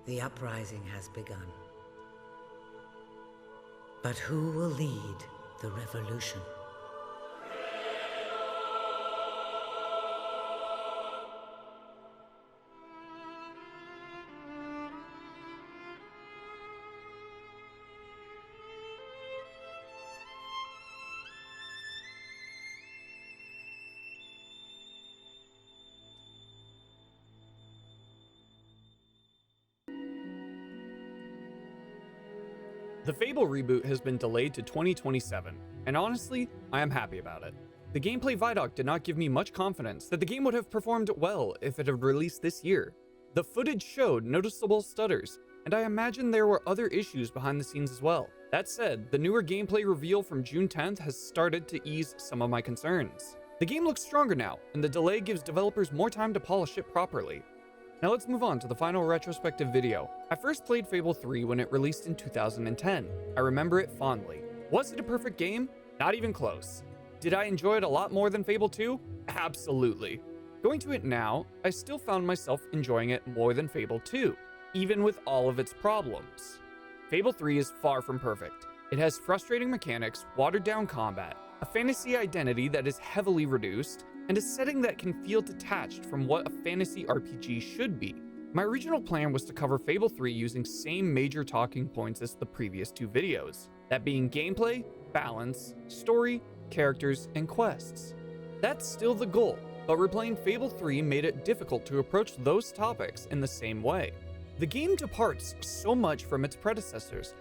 The uprising has begun. But who will lead the revolution? The Fable reboot has been delayed to 2027, and honestly, I am happy about it. The gameplay Vidoc did not give me much confidence that the game would have performed well if it had released this year. The footage showed noticeable stutters, and I imagine there were other issues behind the scenes as well. That said, the newer gameplay reveal from June 10th has started to ease some of my concerns. The game looks stronger now, and the delay gives developers more time to polish it properly. Now let's move on to the final retrospective video. I first played Fable 3 when it released in 2010. I remember it fondly. Was it a perfect game? Not even close. Did I enjoy it a lot more than Fable 2? Absolutely. Going to it now, I still found myself enjoying it more than Fable 2, even with all of its problems. Fable 3 is far from perfect. It has frustrating mechanics, watered down combat, a fantasy identity that is heavily reduced, and a setting that can feel detached from what a fantasy RPG should be. My original plan was to cover Fable 3 using same major talking points as the previous two videos, that being gameplay, balance, story, characters, and quests. That's still the goal, but replaying Fable 3 made it difficult to approach those topics in the same way. The game departs so much from its predecessors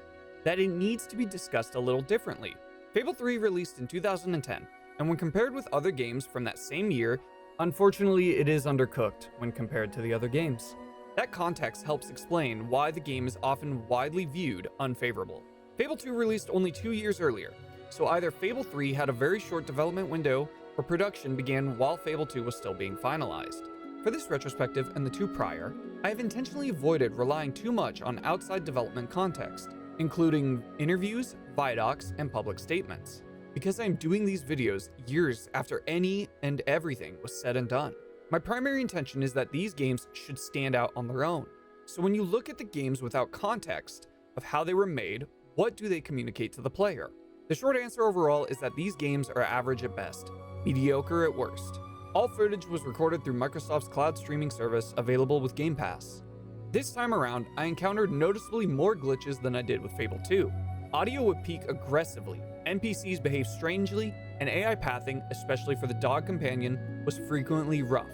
that it needs to be discussed a little differently. Fable 3 released in 2010, and when compared with other games from that same year, unfortunately it is undercooked when compared to the other games. That context helps explain why the game is often widely viewed unfavorable. Fable 2 released only 2 years earlier, so either Fable 3 had a very short development window, or production began while Fable 2 was still being finalized. For this retrospective and the two prior, I have intentionally avoided relying too much on outside development context, including interviews, Vidocs, and public statements, because I am doing these videos years after any and everything was said and done. My primary intention is that these games should stand out on their own. So when you look at the games without context of how they were made, what do they communicate to the player? The short answer overall is that these games are average at best, mediocre at worst. All footage was recorded through Microsoft's cloud streaming service available with Game Pass. This time around, I encountered noticeably more glitches than I did with Fable 2. Audio would peak aggressively, NPCs behave strangely, and AI pathing, especially for the dog companion, was frequently rough.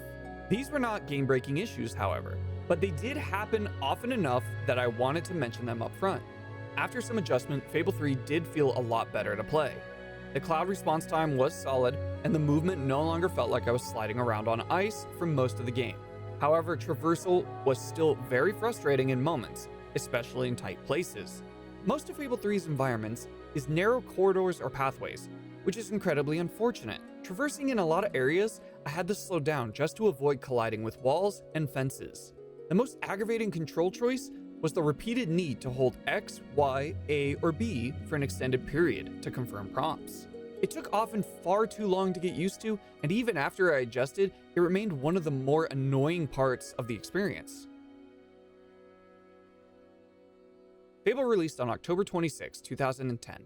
These were not game-breaking issues, however, but they did happen often enough that I wanted to mention them up front. After some adjustment, Fable 3 did feel a lot better to play. The cloud response time was solid, and the movement no longer felt like I was sliding around on ice for most of the game. However, traversal was still very frustrating in moments, especially in tight places. Most of Fable 3's environments is narrow corridors or pathways, which is incredibly unfortunate. Traversing in a lot of areas, I had to slow down just to avoid colliding with walls and fences. The most aggravating control choice was the repeated need to hold X, Y, A, or B for an extended period to confirm prompts. It took often far too long to get used to, and even after I adjusted, it remained one of the more annoying parts of the experience. Fable released on October 26, 2010,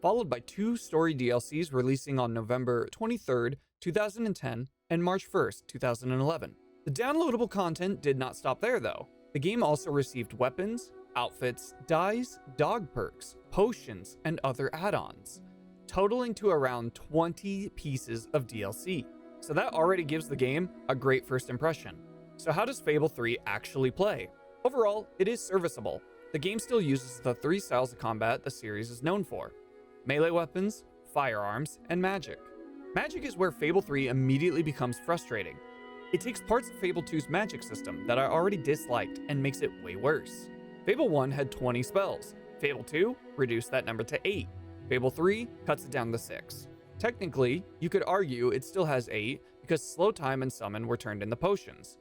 followed by 2 story DLCs releasing on November 23, 2010 and March 1, 2011. The downloadable content did not stop there though. The game also received weapons, outfits, dyes, dog perks, potions, and other add-ons, totaling to around 20 pieces of DLC. So that already gives the game a great first impression. So how does Fable 3 actually play? Overall, it is serviceable. The game still uses the 3 styles of combat the series is known for: melee weapons, firearms, and magic. Magic is where Fable 3 immediately becomes frustrating. It takes parts of Fable 2's magic system that I already disliked and makes it way worse. Fable 1 had 20 spells. Fable 2 reduced that number to 8. Fable 3 cuts it down to 6. Technically, you could argue it still has 8 because slow time and summon were turned into potions.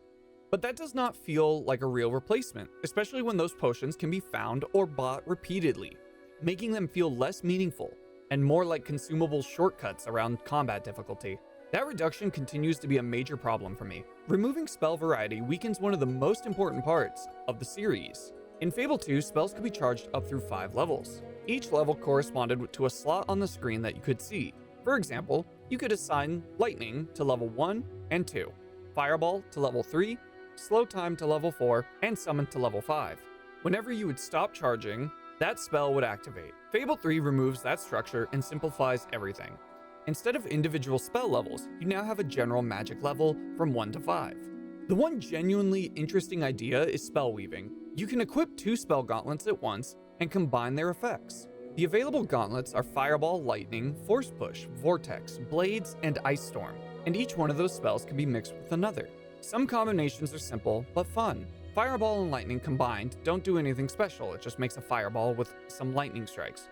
But that does not feel like a real replacement, especially when those potions can be found or bought repeatedly, making them feel less meaningful and more like consumable shortcuts around combat difficulty. That reduction continues to be a major problem for me. Removing spell variety weakens one of the most important parts of the series. In Fable 2, spells could be charged up through 5 levels. Each level corresponded to a slot on the screen that you could see. For example, you could assign Lightning to level 1 and 2, Fireball to level 3, Slow Time to level 4, and Summon to level 5. Whenever you would stop charging, that spell would activate. Fable 3 removes that structure and simplifies everything. Instead of individual spell levels, you now have a general magic level from 1 to 5. The one genuinely interesting idea is spell weaving. You can equip 2 spell gauntlets at once and combine their effects. The available gauntlets are Fireball, Lightning, Force Push, Vortex, Blades, and Ice Storm, and each one of those spells can be mixed with another. Some combinations are simple but fun. Fireball and Lightning combined don't do anything special, it just makes a fireball with some lightning strikes.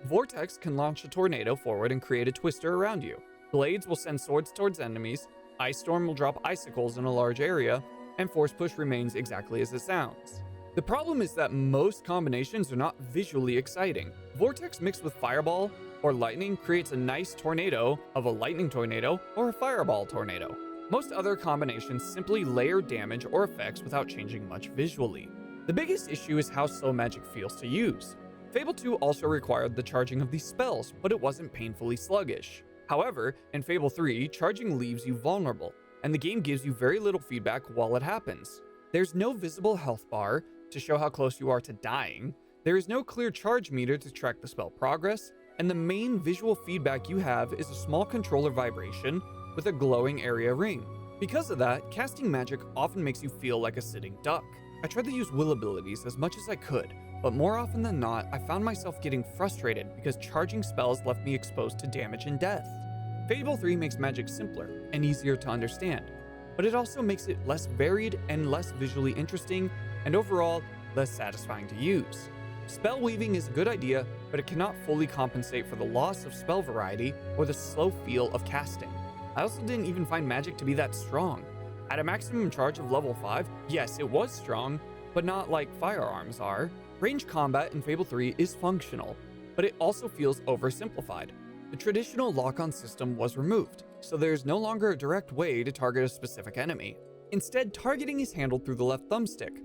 Vortex can launch a tornado forward and create a twister around you. Blades will send swords towards enemies, Ice Storm will drop icicles in a large area, and Force Push remains exactly as it sounds. The problem is that most combinations are not visually exciting. Vortex mixed with Fireball or Lightning creates a nice tornado of a lightning tornado or a fireball tornado. Most other combinations simply layer damage or effects without changing much visually. The biggest issue is how slow magic feels to use. Fable 2 also required the charging of these spells, but it wasn't painfully sluggish. However, in Fable 3, charging leaves you vulnerable, and the game gives you very little feedback while it happens. There's no visible health bar to show how close you are to dying, there is no clear charge meter to track the spell progress, and the main visual feedback you have is a small controller vibration with a glowing area ring. Because of that, casting magic often makes you feel like a sitting duck. I tried to use will abilities as much as I could, but more often than not, I found myself getting frustrated because charging spells left me exposed to damage and death. Fable 3 makes magic simpler and easier to understand, but it also makes it less varied and less visually interesting, and overall, less satisfying to use. Spell weaving is a good idea, but it cannot fully compensate for the loss of spell variety or the slow feel of casting. I also didn't even find magic to be that strong. At a maximum charge of level 5, yes, it was strong, but not like firearms are. Range combat in Fable 3 is functional, but it also feels oversimplified. The traditional lock-on system was removed, so there is no longer a direct way to target a specific enemy. Instead, targeting is handled through the left thumbstick.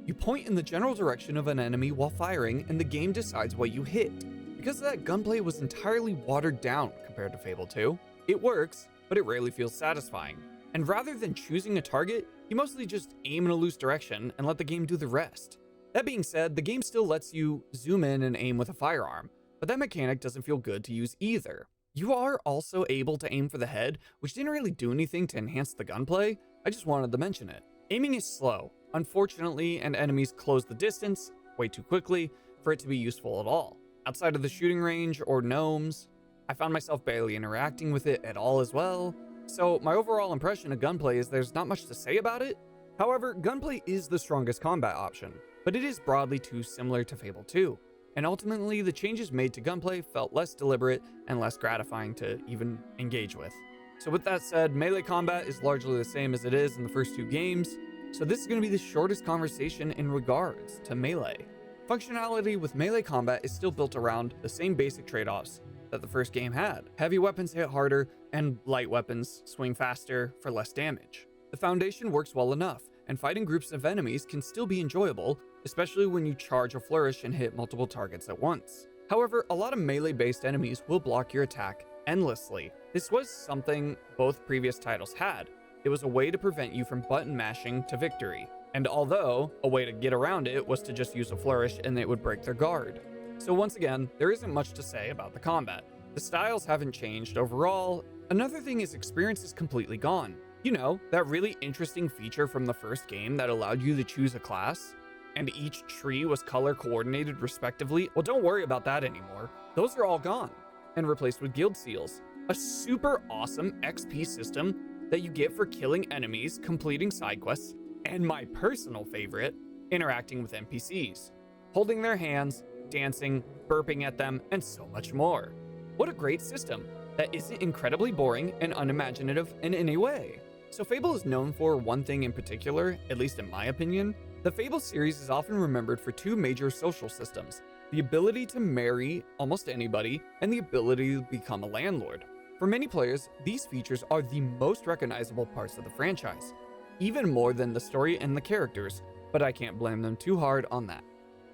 You point in the general direction of an enemy while firing, and the game decides what you hit. Because of that, gunplay was entirely watered down compared to Fable 2. It works, but it rarely feels satisfying. And rather than choosing a target, you mostly just aim in a loose direction and let the game do the rest. That being said, the game still lets you zoom in and aim with a firearm, but that mechanic doesn't feel good to use either. You are also able to aim for the head, which didn't really do anything to enhance the gunplay. I just wanted to mention it. Aiming is slow, unfortunately, and enemies close the distance way too quickly for it to be useful at all. Outside of the shooting range or gnomes, I found myself barely interacting with it at all as well. So my overall impression of gunplay is there's not much to say about it. However, gunplay is the strongest combat option, but it is broadly too similar to Fable 2. And ultimately, the changes made to gunplay felt less deliberate and less gratifying to even engage with. So with that said, melee combat is largely the same as it is in the first 2 games, so this is going to be the shortest conversation in regards to melee. Functionality with melee combat is still built around the same basic trade-offs that the first game had. Heavy weapons hit harder, and light weapons swing faster for less damage. The foundation works well enough, and fighting groups of enemies can still be enjoyable, especially when you charge or flourish and hit multiple targets at once. However, a lot of melee-based enemies will block your attack endlessly. This was something both previous titles had. It was a way to prevent you from button mashing to victory. And although a way to get around it was to just use a flourish and it would break their guard. So once again, there isn't much to say about the combat. The styles haven't changed overall. Another thing is experience is completely gone. You know, that really interesting feature from the first game that allowed you to choose a class, and each tree was color coordinated respectively? Well, don't worry about that anymore. Those are all gone and replaced with guild seals, a super awesome XP system that you get for killing enemies, completing side quests, and my personal favorite, interacting with NPCs, holding their hands, dancing, burping at them, and so much more. What a great system that isn't incredibly boring and unimaginative in any way. So Fable is known for one thing in particular, at least in my opinion. The Fable series is often remembered for 2 major social systems: the ability to marry almost anybody and the ability to become a landlord. For many players, these features are the most recognizable parts of the franchise. Even more than the story and the characters, but I can't blame them too hard on that.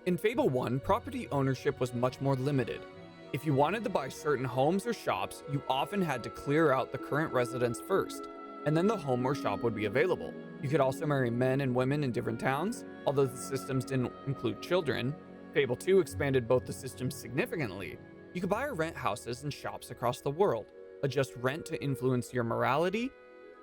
In Fable 1, property ownership was much more limited. If you wanted to buy certain homes or shops, you often had to clear out the current residents first, and then the home or shop would be available. You could also marry men and women in different towns, although the systems didn't include children. Fable 2 expanded both the systems significantly. You could buy or rent houses and shops across the world, adjust rent to influence your morality,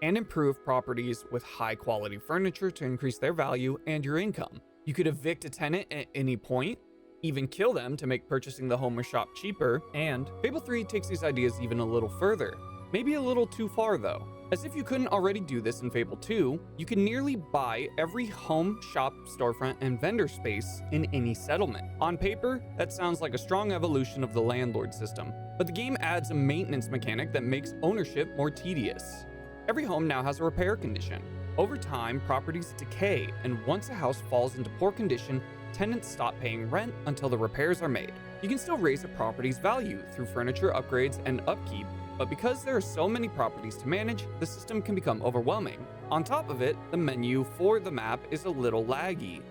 and improve properties with high-quality furniture to increase their value and your income. You could evict a tenant at any point, even kill them to make purchasing the home or shop cheaper, and Fable 3 takes these ideas even a little further. Maybe a little too far though. As if you couldn't already do this in Fable 2, you can nearly buy every home, shop, storefront, and vendor space in any settlement. On paper, that sounds like a strong evolution of the landlord system, but the game adds a maintenance mechanic that makes ownership more tedious. Every home now has a repair condition. Over time, properties decay, and once a house falls into poor condition, tenants stop paying rent until the repairs are made. You can still raise a property's value through furniture upgrades and upkeep, but because there are so many properties to manage, the system can become overwhelming. On top of it, the menu for the map is a little laggy.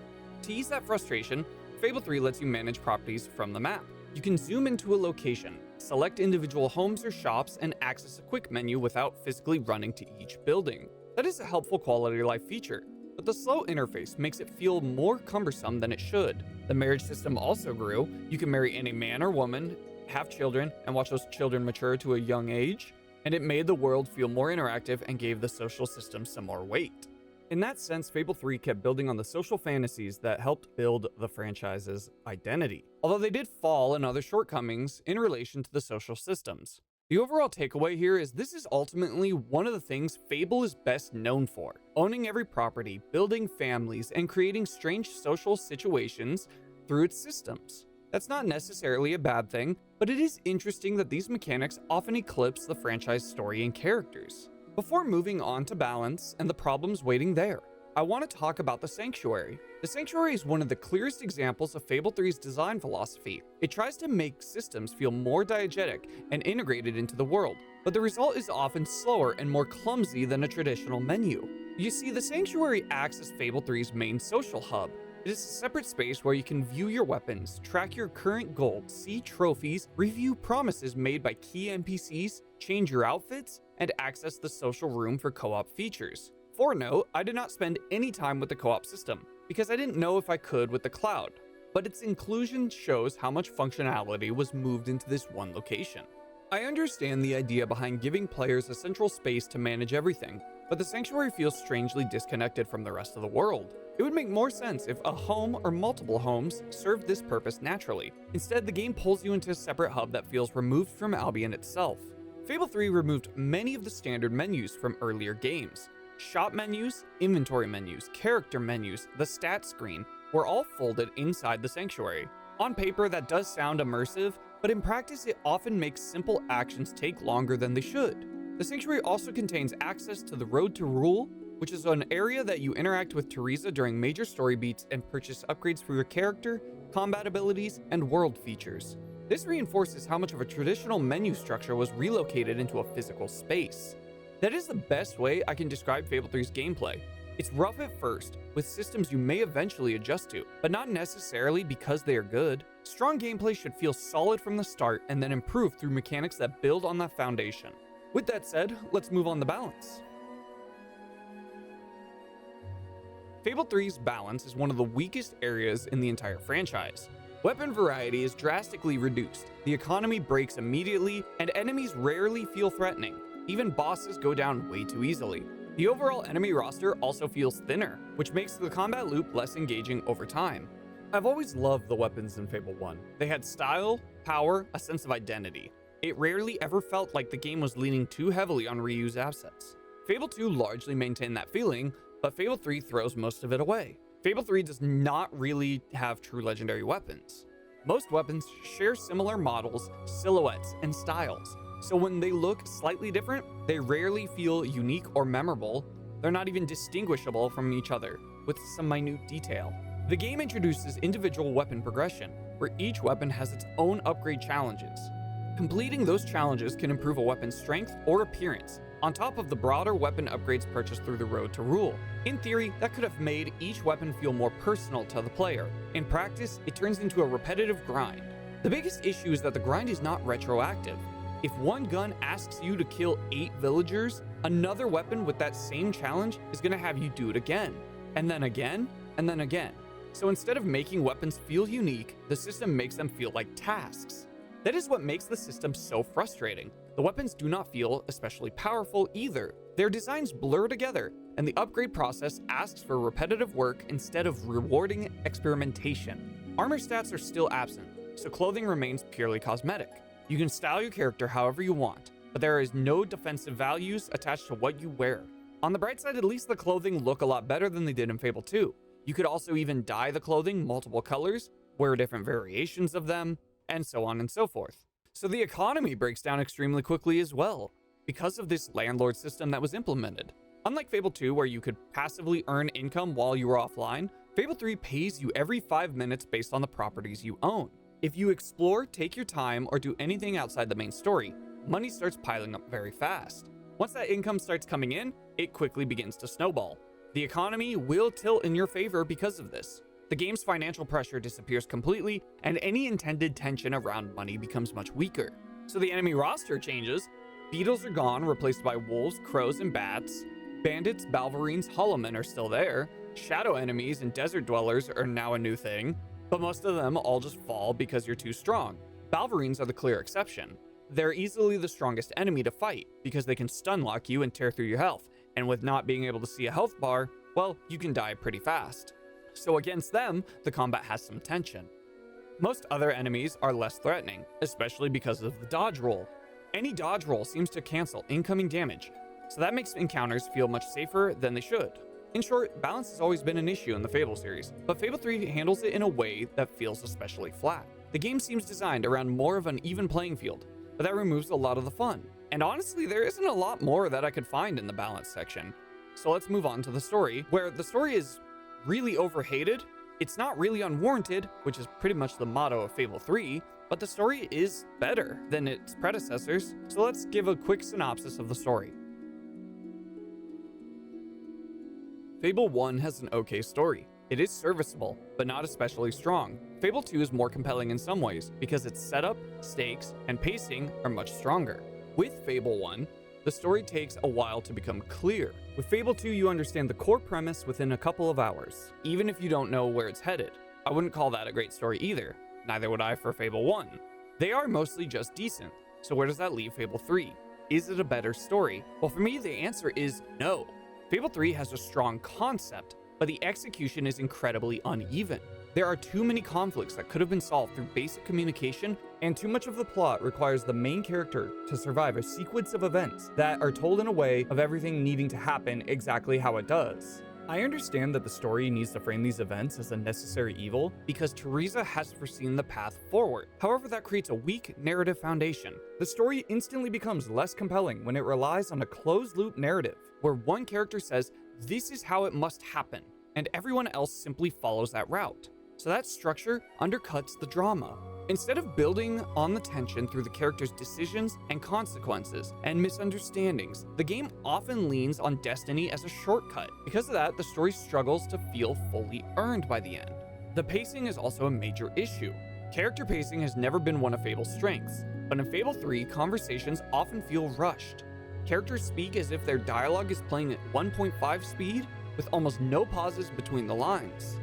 To ease that frustration, Fable 3 lets you manage properties from the map. You can zoom into a location, select individual homes or shops, and access a quick menu without physically running to each building. That is a helpful quality of life feature, but the slow interface makes it feel more cumbersome than it should. The marriage system also grew. You can marry any man or woman, have children, and watch those children mature to a young age, and it made the world feel more interactive and gave the social system some more weight. In that sense, Fable 3 kept building on the social fantasies that helped build the franchise's identity, although they did fall in other shortcomings in relation to the social systems. The overall takeaway here is this is ultimately one of the things Fable is best known for: owning every property, building families, and creating strange social situations through its systems. That's not necessarily a bad thing, but it is interesting that these mechanics often eclipse the franchise story and characters. Before moving on to balance and the problems waiting there, I want to talk about the Sanctuary. The Sanctuary is one of the clearest examples of Fable 3's design philosophy. It tries to make systems feel more diegetic and integrated into the world, but the result is often slower and more clumsy than a traditional menu. You see, the Sanctuary acts as Fable 3's main social hub. It is a separate space where you can view your weapons, track your current gold, see trophies, review promises made by key NPCs, change your outfits, and access the social room for co-op features. For note, I did not spend any time with the co-op system, because I didn't know if I could with the cloud, but its inclusion shows how much functionality was moved into this one location. I understand the idea behind giving players a central space to manage everything, but the Sanctuary feels strangely disconnected from the rest of the world. It would make more sense if a home or multiple homes served this purpose naturally. Instead, the game pulls you into a separate hub that feels removed from Albion itself. Fable 3 removed many of the standard menus from earlier games. Shop menus, inventory menus, character menus, the stat screen were all folded inside the Sanctuary. On paper, that does sound immersive, but in practice it often makes simple actions take longer than they should. The Sanctuary also contains access to the Road to Rule, which is an area that you interact with Teresa during major story beats and purchase upgrades for your character, combat abilities, and world features. This reinforces how much of a traditional menu structure was relocated into a physical space. That is the best way I can describe Fable 3's gameplay. It's rough at first, with systems you may eventually adjust to, but not necessarily because they are good. Strong gameplay should feel solid from the start and then improve through mechanics that build on that foundation. With that said, let's move on to balance. Fable 3's balance is one of the weakest areas in the entire franchise. Weapon variety is drastically reduced, the economy breaks immediately, and enemies rarely feel threatening. Even bosses go down way too easily. The overall enemy roster also feels thinner, which makes the combat loop less engaging over time. I've always loved the weapons in Fable 1. They had style, power, a sense of identity. It rarely ever felt like the game was leaning too heavily on reused assets. Fable 2 largely maintained that feeling, but Fable 3 throws most of it away. Fable 3 does not really have true legendary weapons. Most weapons share similar models, silhouettes, and styles, so when they look slightly different, they rarely feel unique or memorable. They're not even distinguishable from each other, with some minute detail. The game introduces individual weapon progression, where each weapon has its own upgrade challenges. Completing those challenges can improve a weapon's strength or appearance, on top of the broader weapon upgrades purchased through the Road to Rule. In theory, that could have made each weapon feel more personal to the player. In practice, it turns into a repetitive grind. The biggest issue is that the grind is not retroactive. If one gun asks you to kill 8 villagers, another weapon with that same challenge is going to have you do it again, and then again, and then again. So instead of making weapons feel unique, the system makes them feel like tasks. That is what makes the system so frustrating. The weapons do not feel especially powerful either. Their designs blur together, and the upgrade process asks for repetitive work instead of rewarding experimentation. Armor stats are still absent, so clothing remains purely cosmetic. You can style your character however you want, but there is no defensive values attached to what you wear. On the bright side, at least the clothing look a lot better than they did in Fable 2. You could also even dye the clothing multiple colors, wear different variations of them, and so on and so forth. So the economy breaks down extremely quickly as well, because of this landlord system that was implemented. Unlike Fable 2, where you could passively earn income while you were offline, Fable 3 pays you every 5 minutes based on the properties you own. If you explore, take your time, or do anything outside the main story, money starts piling up very fast. Once that income starts coming in, it quickly begins to snowball. The economy will tilt in your favor because of this. The game's financial pressure disappears completely, and any intended tension around money becomes much weaker. So the enemy roster changes. Beetles are gone, replaced by wolves, crows, and bats. Bandits, balverines, hollowmen are still there. Shadow enemies and desert dwellers are now a new thing, but most of them all just fall because you're too strong. Balverines are the clear exception. They're easily the strongest enemy to fight because they can stun lock you and tear through your health, and with not being able to see a health bar, well, you can die pretty fast. So against them, the combat has some tension. Most other enemies are less threatening, especially because of the dodge roll. Any dodge roll seems to cancel incoming damage, so that makes encounters feel much safer than they should. In short, balance has always been an issue in the Fable series, but Fable 3 handles it in a way that feels especially flat. The game seems designed around more of an even playing field, but that removes a lot of the fun. And honestly, there isn't a lot more that I could find in the balance section. So let's move on to the story, where the story is really overhated. It's not really unwarranted, which is pretty much the motto of Fable 3, but the story is better than its predecessors. So let's give a quick synopsis of the story. Fable 1 has an okay story. It is serviceable, but not especially strong. Fable 2 is more compelling in some ways, because its setup, stakes, and pacing are much stronger. With Fable 1, the story takes a while to become clear. With Fable 2, you understand the core premise within a couple of hours, even if you don't know where it's headed. I wouldn't call that a great story either. Neither would I for Fable 1. They are mostly just decent. So where does that leave Fable 3? Is it a better story? Well, for me, the answer is no. Fable 3 has a strong concept, but the execution is incredibly uneven. There are too many conflicts that could have been solved through basic communication, and too much of the plot requires the main character to survive a sequence of events that are told in a way of everything needing to happen exactly how it does. I understand that the story needs to frame these events as a necessary evil because Teresa has foreseen the path forward. However, that creates a weak narrative foundation. The story instantly becomes less compelling when it relies on a closed-loop narrative, where one character says, "This is how it must happen," and everyone else simply follows that route. So that structure undercuts the drama. Instead of building on the tension through the characters' decisions and consequences and misunderstandings, the game often leans on destiny as a shortcut. Because of that, the story struggles to feel fully earned by the end. The pacing is also a major issue. Character pacing has never been one of Fable's strengths, but in Fable 3, conversations often feel rushed. Characters speak as if their dialogue is playing at 1.5 speed, with almost no pauses between the lines.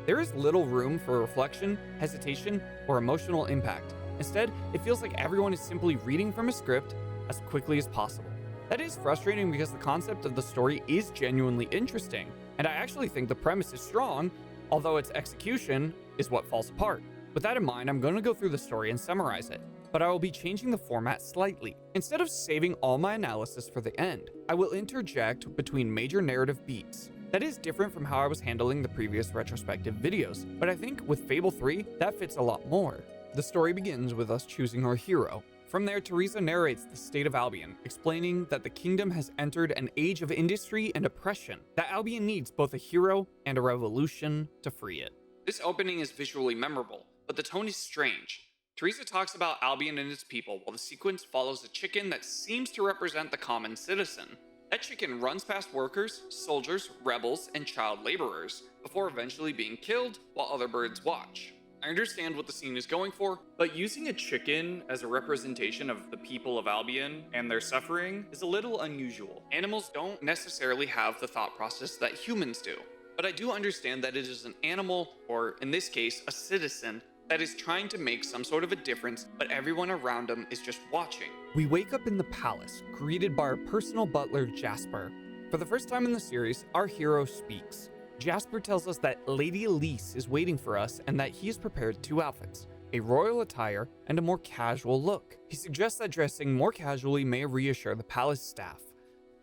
There is little room for reflection, hesitation, or emotional impact. Instead, it feels like everyone is simply reading from a script as quickly as possible. That is frustrating because the concept of the story is genuinely interesting, and I actually think the premise is strong, although its execution is what falls apart. With that in mind, I'm going to go through the story and summarize it, but I will be changing the format slightly. Instead of saving all my analysis for the end, I will interject between major narrative beats. That is different from how I was handling the previous retrospective videos, but I think with Fable 3, that fits a lot more. The story begins with us choosing our hero. From there, Teresa narrates the state of Albion, explaining that the kingdom has entered an age of industry and oppression, that Albion needs both a hero and a revolution to free it. This opening is visually memorable, but the tone is strange. Teresa talks about Albion and its people while the sequence follows a chicken that seems to represent the common citizen. That chicken runs past workers, soldiers, rebels, and child laborers, before eventually being killed while other birds watch. I understand what the scene is going for, but using a chicken as a representation of the people of Albion and their suffering is a little unusual. Animals don't necessarily have the thought process that humans do, but I do understand that it is an animal, or in this case, a citizen, that is trying to make some sort of a difference, but everyone around him is just watching. We wake up in the palace, greeted by our personal butler, Jasper. For the first time in the series, our hero speaks. Jasper tells us that Lady Elise is waiting for us and that he has prepared 2 outfits, a royal attire and a more casual look. He suggests that dressing more casually may reassure the palace staff.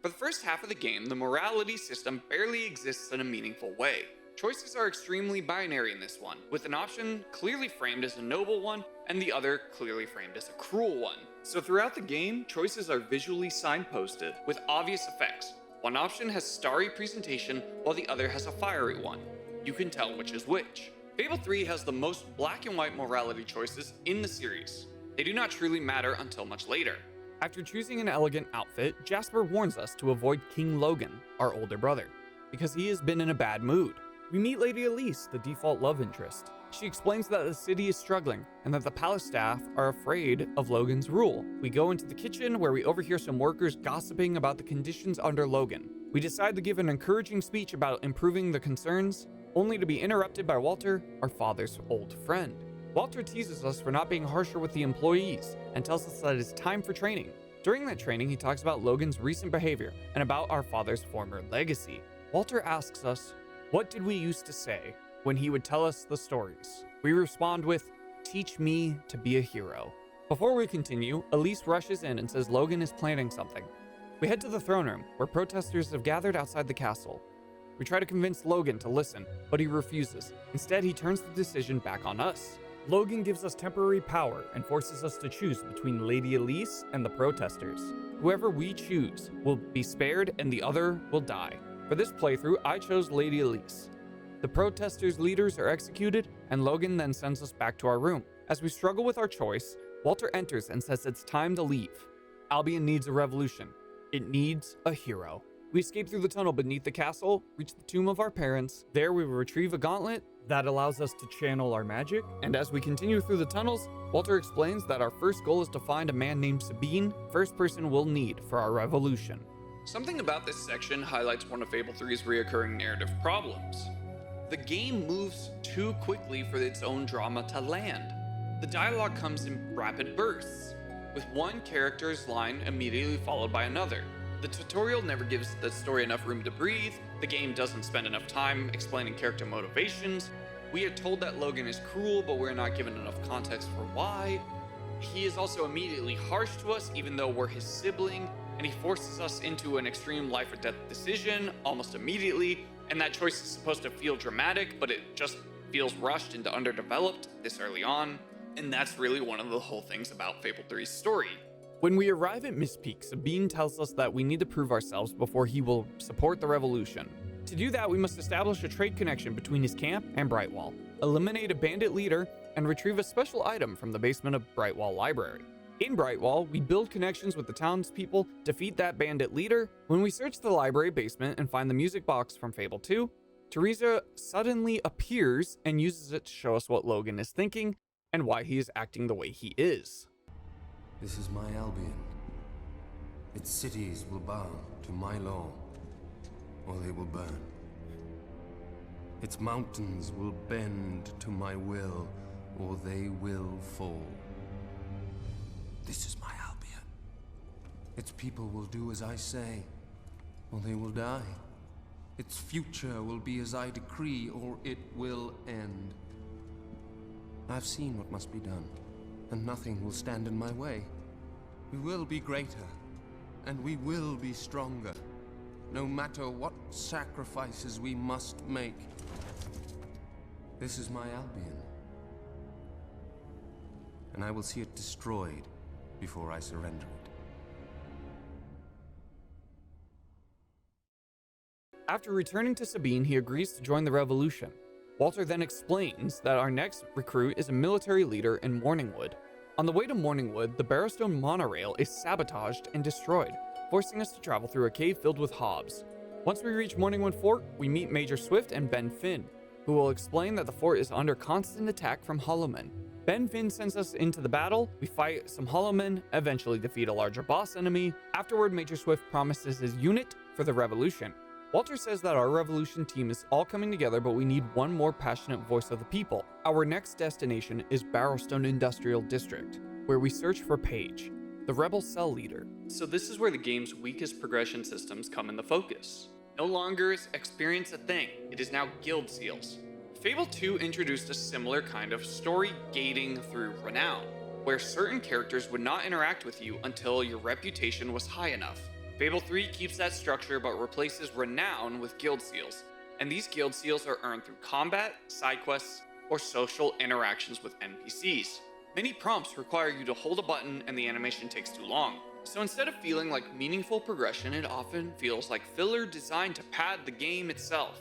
For the first half of the game, the morality system barely exists in a meaningful way. Choices are extremely binary in this one, with an option clearly framed as a noble one and the other clearly framed as a cruel one. So throughout the game, choices are visually signposted with obvious effects. One option has starry presentation while the other has a fiery one. You can tell which is which. Fable 3 has the most black and white morality choices in the series. They do not truly matter until much later. After choosing an elegant outfit, Jasper warns us to avoid King Logan, our older brother, because he has been in a bad mood. We meet Lady Elise, the default love interest. She explains that the city is struggling and that the palace staff are afraid of Logan's rule. We go into the kitchen where we overhear some workers gossiping about the conditions under Logan. We decide to give an encouraging speech about improving the concerns, only to be interrupted by Walter, our father's old friend. Walter teases us for not being harsher with the employees and tells us that it's time for training. During that training, he talks about Logan's recent behavior and about our father's former legacy. Walter asks us, what did we used to say when he would tell us the stories? We respond with, teach me to be a hero. Before we continue, Elise rushes in and says Logan is planning something. We head to the throne room, where protesters have gathered outside the castle. We try to convince Logan to listen, but he refuses. Instead, he turns the decision back on us. Logan gives us temporary power and forces us to choose between Lady Elise and the protesters. Whoever we choose will be spared and the other will die. For this playthrough, I chose Lady Elise. The protesters' leaders are executed, and Logan then sends us back to our room. As we struggle with our choice, Walter enters and says it's time to leave. Albion needs a revolution. It needs a hero. We escape through the tunnel beneath the castle, reach the tomb of our parents. There we will retrieve a gauntlet that allows us to channel our magic. And as we continue through the tunnels, Walter explains that our first goal is to find a man named Sabine, first person we'll need for our revolution. Something about this section highlights one of Fable 3's reoccurring narrative problems. The game moves too quickly for its own drama to land. The dialogue comes in rapid bursts, with one character's line immediately followed by another. The tutorial never gives the story enough room to breathe, the game doesn't spend enough time explaining character motivations, we are told that Logan is cruel, but we're not given enough context for why. He is also immediately harsh to us, even though we're his sibling, and he forces us into an extreme life or death decision almost immediately, and that choice is supposed to feel dramatic, but it just feels rushed and underdeveloped this early on, and that's really one of the whole things about Fable 3's story. When we arrive at Miss Peak, Sabine tells us that we need to prove ourselves before he will support the revolution. To do that, we must establish a trade connection between his camp and Brightwall, eliminate a bandit leader, and retrieve a special item from the basement of Brightwall Library. In Brightwall, we build connections with the townspeople, defeat that bandit leader. When we search the library basement and find the music box from Fable 2, Teresa suddenly appears and uses it to show us what Logan is thinking and why he is acting the way he is. This is my Albion. Its cities will bow to my law, or they will burn. Its mountains will bend to my will, or they will fall. This is my Albion. Its people will do as I say, or they will die. Its future will be as I decree, or it will end. I've seen what must be done, and nothing will stand in my way. We will be greater, and we will be stronger, no matter what sacrifices we must make. This is my Albion, and I will see it destroyed before I surrender it. After returning to Sabine, he agrees to join the revolution. Walter then explains that our next recruit is a military leader in Morningwood. On the way to Morningwood, the Barrowstone monorail is sabotaged and destroyed, forcing us to travel through a cave filled with hobs. Once we reach Morningwood Fort, we meet Major Swift and Ben Finn, who will explain that the fort is under constant attack from Hollowmen. Ben Finn sends us into the battle, we fight some Hollowmen, eventually defeat a larger boss enemy. Afterward, Major Swift promises his unit for the revolution. Walter says that our revolution team is all coming together, but we need one more passionate voice of the people. Our next destination is Barrowstone Industrial District, where we search for Paige, the rebel cell leader. So this is where the game's weakest progression systems come in the focus. No longer is experience a thing, it is now guild seals. Fable 2 introduced a similar kind of story gating through renown, where certain characters would not interact with you until your reputation was high enough. Fable 3 keeps that structure but replaces renown with guild seals, and these guild seals are earned through combat, side quests, or social interactions with NPCs. Many prompts require you to hold a button and the animation takes too long, so instead of feeling like meaningful progression, it often feels like filler designed to pad the game itself.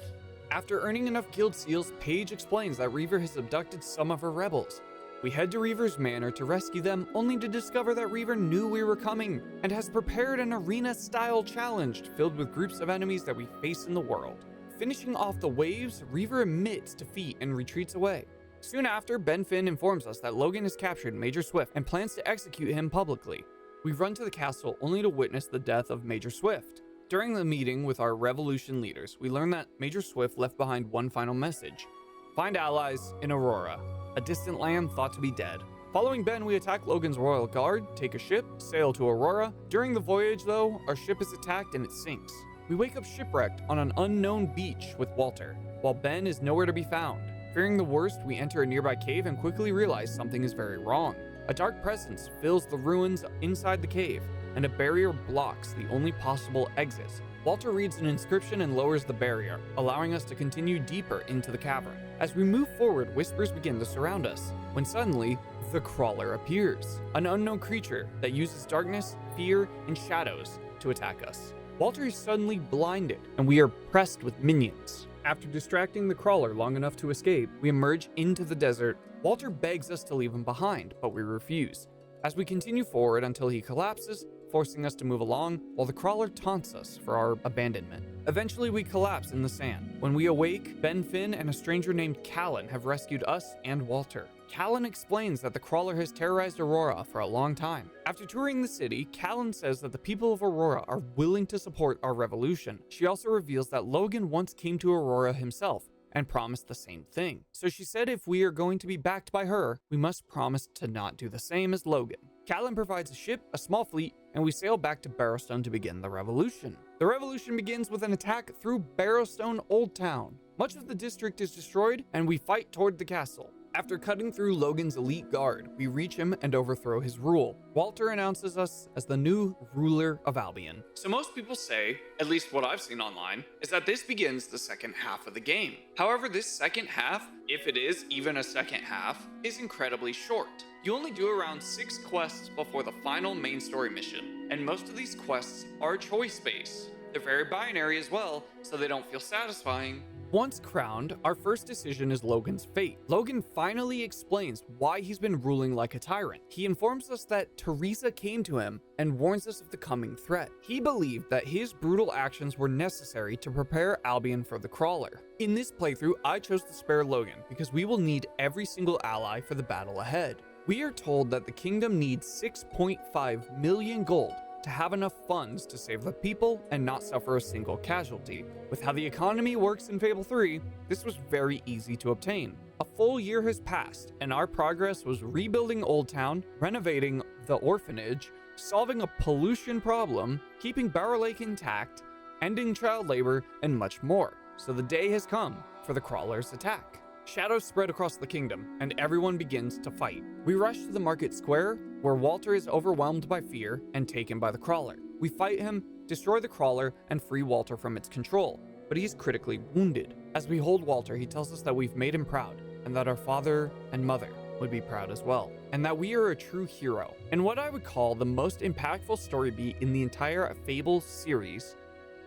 After earning enough guild seals, Paige explains that Reaver has abducted some of her rebels. We head to Reaver's manor to rescue them, only to discover that Reaver knew we were coming and has prepared an arena-style challenge filled with groups of enemies that we face in the world. Finishing off the waves, Reaver admits defeat and retreats away. Soon after, Ben Finn informs us that Logan has captured Major Swift and plans to execute him publicly. We run to the castle only to witness the death of Major Swift. During the meeting with our revolution leaders, we learn that Major Swift left behind one final message: find allies in Aurora, a distant land thought to be dead. Following Ben, we attack Logan's royal guard, take a ship, sail to Aurora. During the voyage though, our ship is attacked and it sinks. We wake up shipwrecked on an unknown beach with Walter, while Ben is nowhere to be found. Fearing the worst, we enter a nearby cave and quickly realize something is very wrong. A dark presence fills the ruins inside the cave, and a barrier blocks the only possible exit. Walter reads an inscription and lowers the barrier, allowing us to continue deeper into the cavern. As we move forward, whispers begin to surround us, when suddenly, the Crawler appears, an unknown creature that uses darkness, fear, and shadows to attack us. Walter is suddenly blinded, and we are pressed with minions. After distracting the Crawler long enough to escape, we emerge into the desert. Walter begs us to leave him behind, but we refuse, as we continue forward until he collapses, forcing us to move along, while the Crawler taunts us for our abandonment. Eventually, we collapse in the sand. When we awake, Ben Finn and a stranger named Callan have rescued us and Walter. Callan explains that the Crawler has terrorized Aurora for a long time. After touring the city, Callan says that the people of Aurora are willing to support our revolution. She also reveals that Logan once came to Aurora himself and promised the same thing. So she said if we are going to be backed by her, we must promise to not do the same as Logan. Callan provides a ship, a small fleet, and we sail back to Barrowstone to begin the revolution. The revolution begins with an attack through Barrowstone Old Town. Much of the district is destroyed, and we fight toward the castle. After cutting through Logan's elite guard, we reach him and overthrow his rule. Walter announces us as the new ruler of Albion. So most people say, at least what I've seen online, is that this begins the second half of the game. However, this second half, if it is even a second half, is incredibly short. You only do around 6 quests before the final main story mission, and most of these quests are choice-based. They're very binary as well, so they don't feel satisfying. Once crowned, our first decision is Logan's fate. Logan finally explains why he's been ruling like a tyrant. He informs us that Teresa came to him and warns us of the coming threat. He believed that his brutal actions were necessary to prepare Albion for the Crawler. In this playthrough, I chose to spare Logan because we will need every single ally for the battle ahead. We are told that the kingdom needs 6.5 million gold to have enough funds to save the people and not suffer a single casualty. With how the economy works in Fable 3, this was very easy to obtain. A full year has passed, and our progress was rebuilding Old Town, renovating the orphanage, solving a pollution problem, keeping Barrow Lake intact, ending child labor, and much more. So the day has come for the Crawler's attack. Shadows spread across the kingdom, and everyone begins to fight. We rush to the market square, where Walter is overwhelmed by fear and taken by the Crawler. We fight him, destroy the Crawler, and free Walter from its control, but he's critically wounded. As we hold Walter, he tells us that we've made him proud, and that our father and mother would be proud as well, and that we are a true hero. And what I would call the most impactful story beat in the entire Fable series.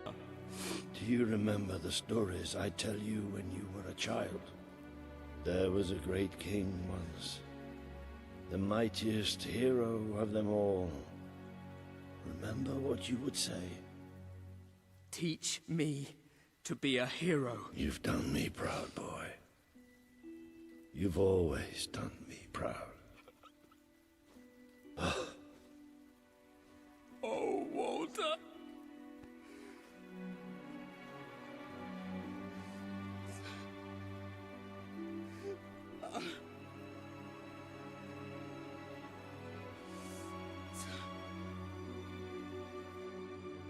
Do you remember the stories I tell you when you were a child? There was a great king once. the mightiest hero of them all, remember what you would say. Teach me to be a hero. You've done me proud, boy. You've always done me proud. Oh, Walter.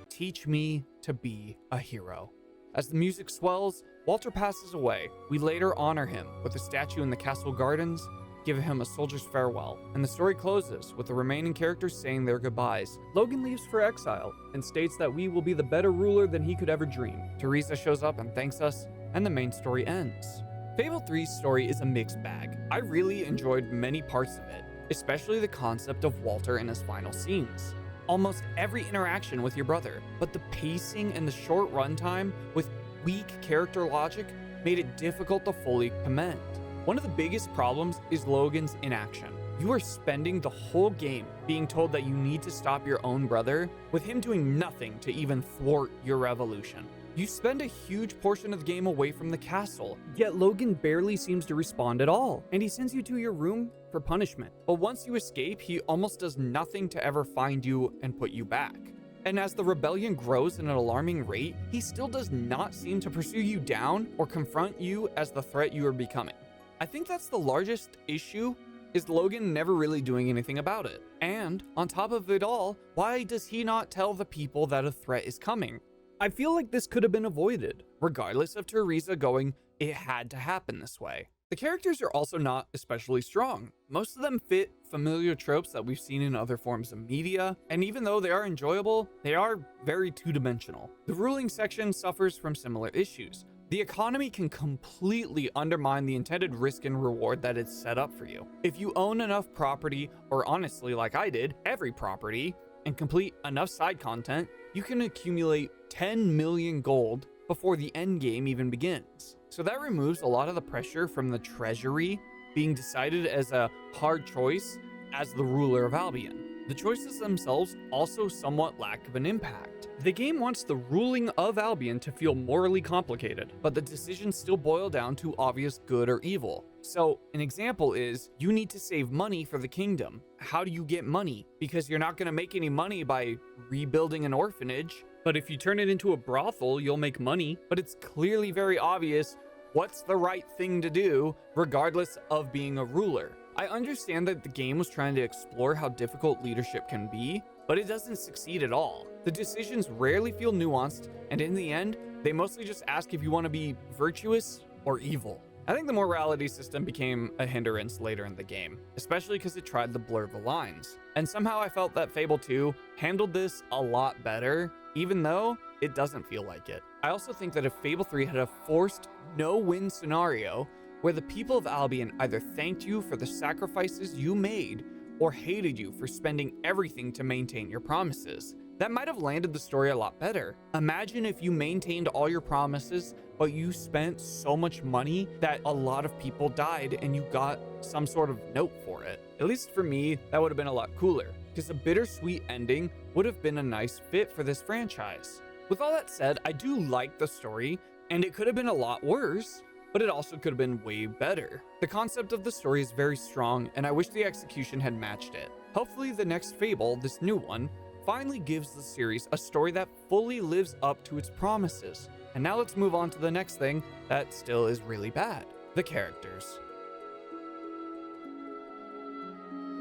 Teach me to be a hero. As the music swells, Walter passes away. We later honor him with a statue in the castle gardens, give him a soldier's farewell, and the story closes with the remaining characters saying their goodbyes. Logan leaves for exile and states that we will be the better ruler than he could ever dream. Teresa shows up and thanks us, and the main story ends. Fable 3's story is a mixed bag. I really enjoyed many parts of it, especially the concept of Walter in his final scenes. Almost every interaction with your brother, but the pacing and the short runtime with weak character logic made it difficult to fully commend. One of the biggest problems is Logan's inaction. You are spending the whole game being told that you need to stop your own brother, with him doing nothing to even thwart your revolution. You spend a huge portion of the game away from the castle, yet Logan barely seems to respond at all, and he sends you to your room for punishment. But once you escape, he almost does nothing to ever find you and put you back. And as the rebellion grows at an alarming rate, he still does not seem to pursue you down or confront you as the threat you are becoming. I think that's the largest issue, is Logan never really doing anything about it. And on top of it all, why does he not tell the people that a threat is coming? I feel like this could have been avoided, regardless of Teresa going, it had to happen this way. The characters are also not especially strong. Most of them fit familiar tropes that we've seen in other forms of media, and even though they are enjoyable, they are very two-dimensional. The ruling section suffers from similar issues. The economy can completely undermine the intended risk and reward that it's set up for you. If you own enough property, or honestly like I did, every property, and complete enough side content, you can accumulate 10 million gold before the end game even begins. So that removes a lot of the pressure from the treasury being decided as a hard choice as the ruler of Albion. The choices themselves also somewhat lack of an impact. The game wants the ruling of Albion to feel morally complicated, but the decisions still boil down to obvious good or evil. So an example is, you need to save money for the kingdom. How do you get money? Because you're not going to make any money by rebuilding an orphanage, but if you turn it into a brothel, you'll make money. But it's clearly very obvious what's the right thing to do, regardless of being a ruler. I understand that the game was trying to explore how difficult leadership can be, but it doesn't succeed at all. The decisions rarely feel nuanced, and in the end, they mostly just ask if you want to be virtuous or evil. I think the morality system became a hindrance later in the game, especially because it tried to blur the lines. And somehow I felt that Fable 2 handled this a lot better, even though it doesn't feel like it. I also think that if Fable 3 had a forced no-win scenario, where the people of Albion either thanked you for the sacrifices you made or hated you for spending everything to maintain your promises, that might have landed the story a lot better. Imagine if you maintained all your promises, but you spent so much money that a lot of people died and you got some sort of note for it. At least for me, that would have been a lot cooler, because a bittersweet ending would have been a nice fit for this franchise. With all that said, I do like the story, and it could have been a lot worse, but it also could have been way better. The concept of the story is very strong, and I wish the execution had matched it. Hopefully the next Fable, this new one, finally gives the series a story that fully lives up to its promises. And now let's move on to the next thing that still is really bad: the characters.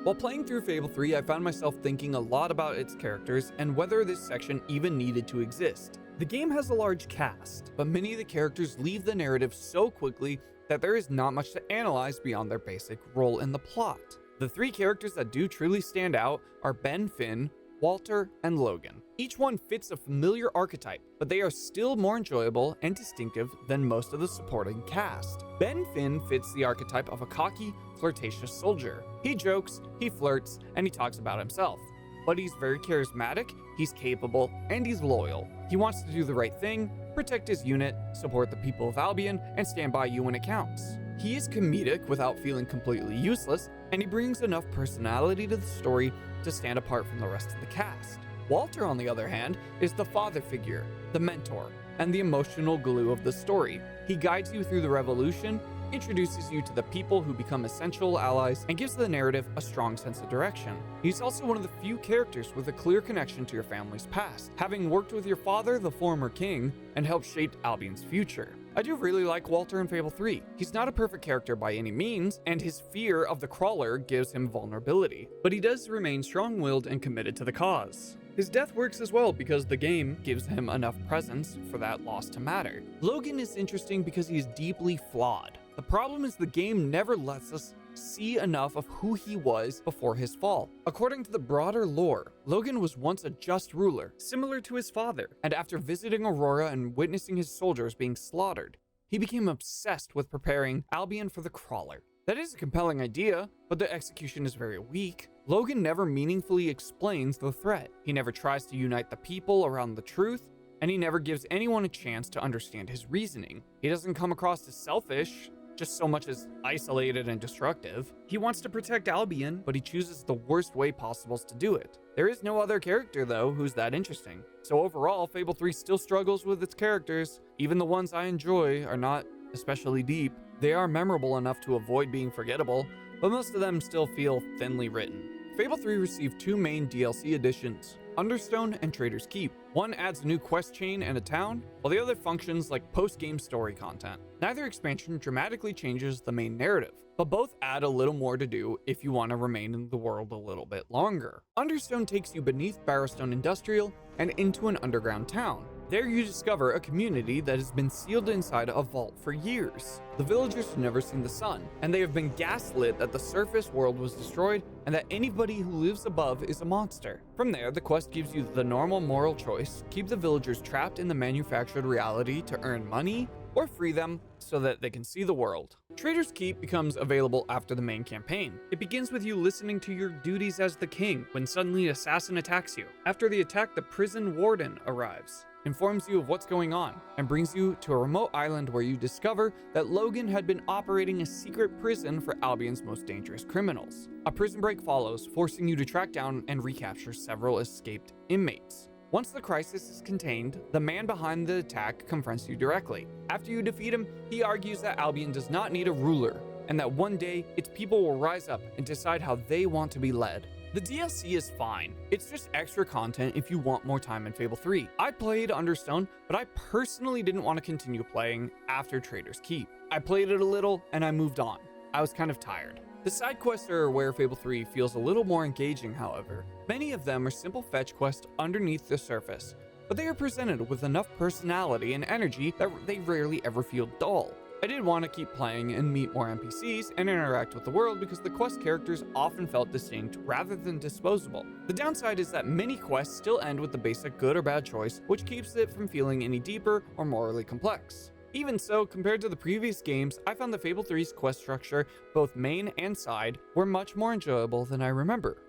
While playing through Fable 3, I found myself thinking a lot about its characters and whether this section even needed to exist. The game has a large cast, but many of the characters leave the narrative so quickly that there is not much to analyze beyond their basic role in the plot. The three characters that do truly stand out are Ben, Finn, Walter, and Logan. Each one fits a familiar archetype, but they are still more enjoyable and distinctive than most of the supporting cast. Ben Finn fits the archetype of a cocky, flirtatious soldier. He jokes, he flirts, and he talks about himself. But he's very charismatic, he's capable, and he's loyal. He wants to do the right thing, protect his unit, support the people of Albion, and stand by you when it counts. He is comedic without feeling completely useless, and he brings enough personality to the story to stand apart from the rest of the cast. Walter, on the other hand, is the father figure, the mentor, and the emotional glue of the story. He guides you through the revolution, introduces you to the people who become essential allies, and gives the narrative a strong sense of direction. He's also one of the few characters with a clear connection to your family's past, having worked with your father, the former king, and helped shape Albion's future. I do really like Walter in Fable 3. He's not a perfect character by any means, and his fear of the crawler gives him vulnerability, but he does remain strong-willed and committed to the cause. His death works as well because the game gives him enough presence for that loss to matter. Logan is interesting because he is deeply flawed. The problem is the game never lets us see enough of who he was before his fall. According to the broader lore, Logan was once a just ruler, similar to his father, and after visiting Aurora and witnessing his soldiers being slaughtered, he became obsessed with preparing Albion for the crawler. That is a compelling idea, but the execution is very weak. Logan never meaningfully explains the threat. He never tries to unite the people around the truth, and he never gives anyone a chance to understand his reasoning. He doesn't come across as selfish, just so much as isolated and destructive. He wants to protect Albion, but he chooses the worst way possible to do it. There is no other character, though, who's that interesting. So overall, Fable 3 still struggles with its characters. Even the ones I enjoy are not especially deep. They are memorable enough to avoid being forgettable, but most of them still feel thinly written. Fable 3 received two main DLC editions, Understone and Trader's Keep. One adds a new quest chain and a town, while the other functions like post-game story content. Neither expansion dramatically changes the main narrative, but both add a little more to do if you want to remain in the world a little bit longer. Understone takes you beneath Barrowstone Industrial and into an underground town. There you discover a community that has been sealed inside a vault for years. The villagers have never seen the sun, and they have been gaslit that the surface world was destroyed and that anybody who lives above is a monster. From there, the quest gives you the normal moral choice: keep the villagers trapped in the manufactured reality to earn money, or free them so that they can see the world. Trader's Keep becomes available after the main campaign. It begins with you listening to your duties as the king when suddenly an assassin attacks you. After the attack, the prison warden arrives, informs you of what's going on, and brings you to a remote island where you discover that Logan had been operating a secret prison for Albion's most dangerous criminals. A prison break follows, forcing you to track down and recapture several escaped inmates. Once the crisis is contained, the man behind the attack confronts you directly. After you defeat him, he argues that Albion does not need a ruler, and that one day its people will rise up and decide how they want to be led. The DLC is fine. It's just extra content if you want more time in Fable 3. I played Understone, but I personally didn't want to continue playing after Trader's Keep. I played it a little and I moved on. I was kind of tired. The side quests are where Fable 3 feels a little more engaging, however. Many of them are simple fetch quests underneath the surface, but they are presented with enough personality and energy that they rarely ever feel dull. I did want to keep playing and meet more NPCs and interact with the world because the quest characters often felt distinct rather than disposable. The downside is that many quests still end with the basic good or bad choice, which keeps it from feeling any deeper or morally complex. Even so, compared to the previous games, I found that Fable 3's quest structure, both main and side, were much more enjoyable than I remember.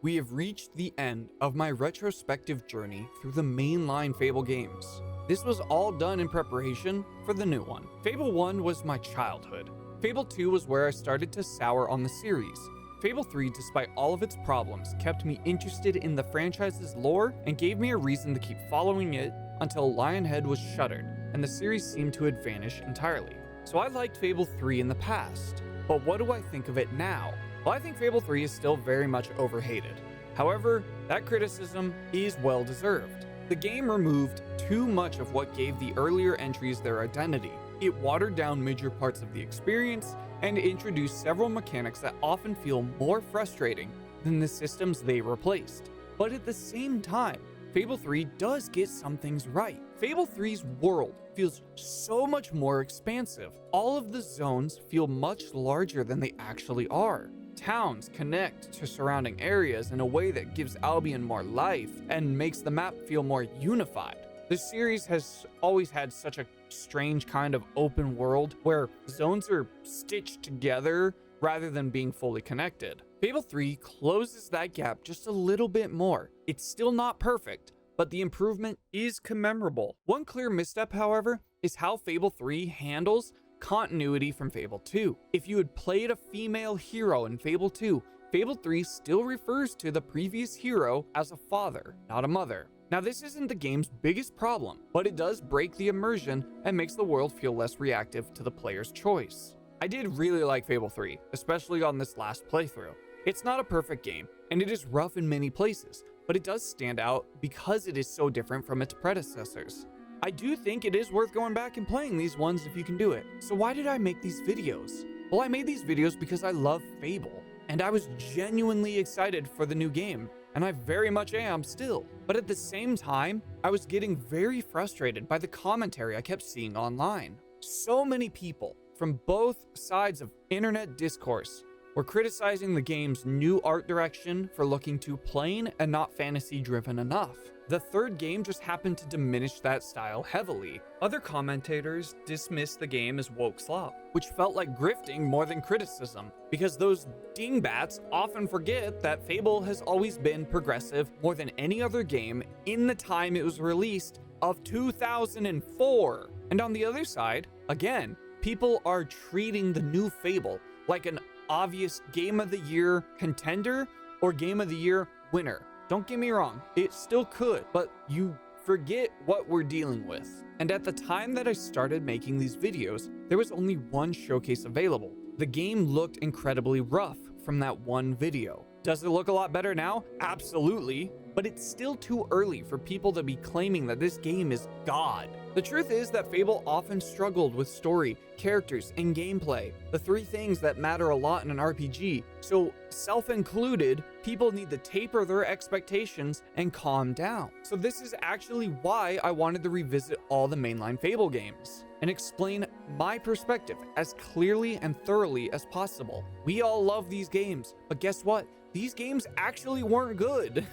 We have reached the end of my retrospective journey through the mainline Fable games. This was all done in preparation for the new one. Fable 1 was my childhood. Fable 2 was where I started to sour on the series. Fable 3, despite all of its problems, kept me interested in the franchise's lore and gave me a reason to keep following it until Lionhead was shuttered and the series seemed to have vanished entirely. So I liked Fable 3 in the past, but what do I think of it now? Well, I think Fable 3 is still very much overhated. However, that criticism is well deserved. The game removed too much of what gave the earlier entries their identity. It watered down major parts of the experience and introduced several mechanics that often feel more frustrating than the systems they replaced. But at the same time, Fable 3 does get some things right. Fable 3's world feels so much more expansive. All of the zones feel much larger than they actually are. Towns connect to surrounding areas in a way that gives Albion more life and makes the map feel more unified. The series has always had such a strange kind of open world where zones are stitched together rather than being fully connected. Fable 3 closes that gap just a little bit more. It's still not perfect, but the improvement is commemorable. One clear misstep, however, is how Fable 3 handles continuity from Fable 2. If you had played a female hero in Fable 2, Fable 3 still refers to the previous hero as a father, not a mother. Now, this isn't the game's biggest problem, but it does break the immersion and makes the world feel less reactive to the player's choice. I did really like Fable 3, especially on this last playthrough. It's not a perfect game, and it is rough in many places, but it does stand out because it is so different from its predecessors. I do think it is worth going back and playing these ones if you can do it. So why did I make these videos? Well, I made these videos because I love Fable, and I was genuinely excited for the new game, and I very much am still. But at the same time, I was getting very frustrated by the commentary I kept seeing online. So many people from both sides of internet discourse were criticizing the game's new art direction for looking too plain and not fantasy-driven enough. The third game just happened to diminish that style heavily. Other commentators dismissed the game as woke slop, which felt like grifting more than criticism, because those dingbats often forget that Fable has always been progressive more than any other game in the time it was released of 2004. And on the other side, again, people are treating the new Fable like an obvious Game of the Year contender or Game of the Year winner. Don't get me wrong, it still could, but you forget what we're dealing with. And at the time that I started making these videos, there was only one showcase available. The game looked incredibly rough from that one video. Does it look a lot better now? Absolutely, but it's still too early for people to be claiming that this game is God. The truth is that Fable often struggled with story, characters, and gameplay, the three things that matter a lot in an RPG. So, self-included, people need to taper their expectations and calm down. So this is actually why I wanted to revisit all the mainline Fable games and explain my perspective as clearly and thoroughly as possible. We all love these games, but guess what? These games actually weren't good.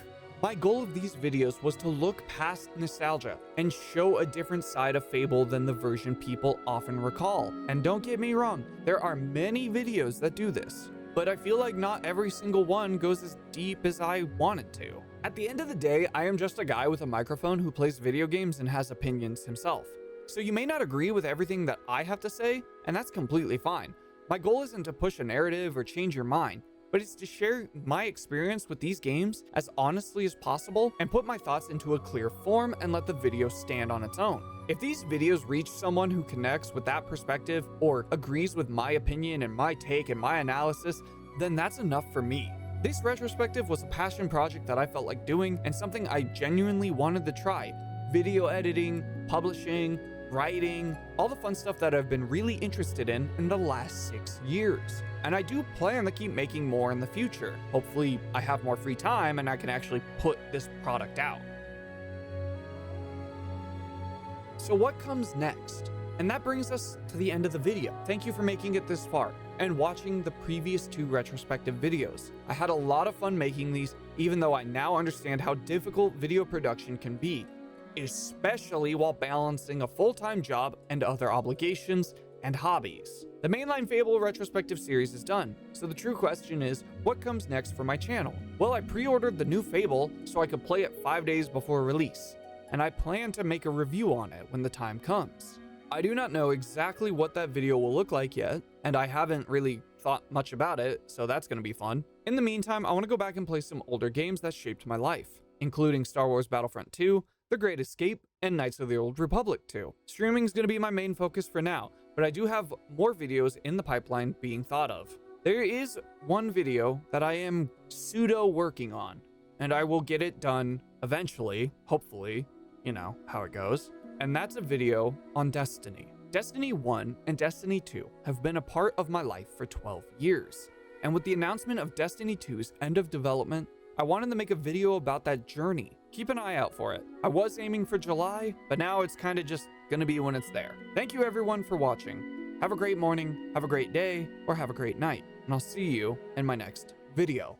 My goal of these videos was to look past nostalgia and show a different side of Fable than the version people often recall. And don't get me wrong, there are many videos that do this, but I feel like not every single one goes as deep as I wanted to. At the end of the day, I am just a guy with a microphone who plays video games and has opinions himself. So you may not agree with everything that I have to say, and that's completely fine. My goal isn't to push a narrative or change your mind, but it's to share my experience with these games as honestly as possible and put my thoughts into a clear form and let the video stand on its own. If these videos reach someone who connects with that perspective or agrees with my opinion and my take and my analysis, then that's enough for me. This retrospective was a passion project that I felt like doing and something I genuinely wanted to try. Video editing, publishing, writing, all the fun stuff that I've been really interested in the last 6 years. And I do plan to keep making more in the future. Hopefully I have more free time and I can actually put this product out. So what comes next? And that brings us to the end of the video. Thank you for making it this far and watching the previous 2 retrospective videos. I had a lot of fun making these, even though I now understand how difficult video production can be, especially while balancing a full-time job and other obligations and hobbies. The mainline Fable retrospective series is done, so the true question is, what comes next for my channel? Well, I pre-ordered the new Fable so I could play it 5 days before release, and I plan to make a review on it when the time comes. I do not know exactly what that video will look like yet, and I haven't really thought much about it, so that's going to be fun. In the meantime, I want to go back and play some older games that shaped my life, including Star Wars Battlefront 2, The Great Escape, and Knights of the Old Republic 2. Streaming is going to be my main focus for now, but I do have more videos in the pipeline being thought of. There is one video that I am pseudo working on, and I will get it done eventually, hopefully, you know how it goes. And that's a video on Destiny. Destiny 1 and Destiny 2 have been a part of my life for 12 years. And with the announcement of Destiny 2's end of development, I wanted to make a video about that journey. Keep an eye out for it. I was aiming for July, but now it's kind of just gonna be when it's there. Thank you everyone for watching. Have a great morning, have a great day, or have a great night. And I'll see you in my next video.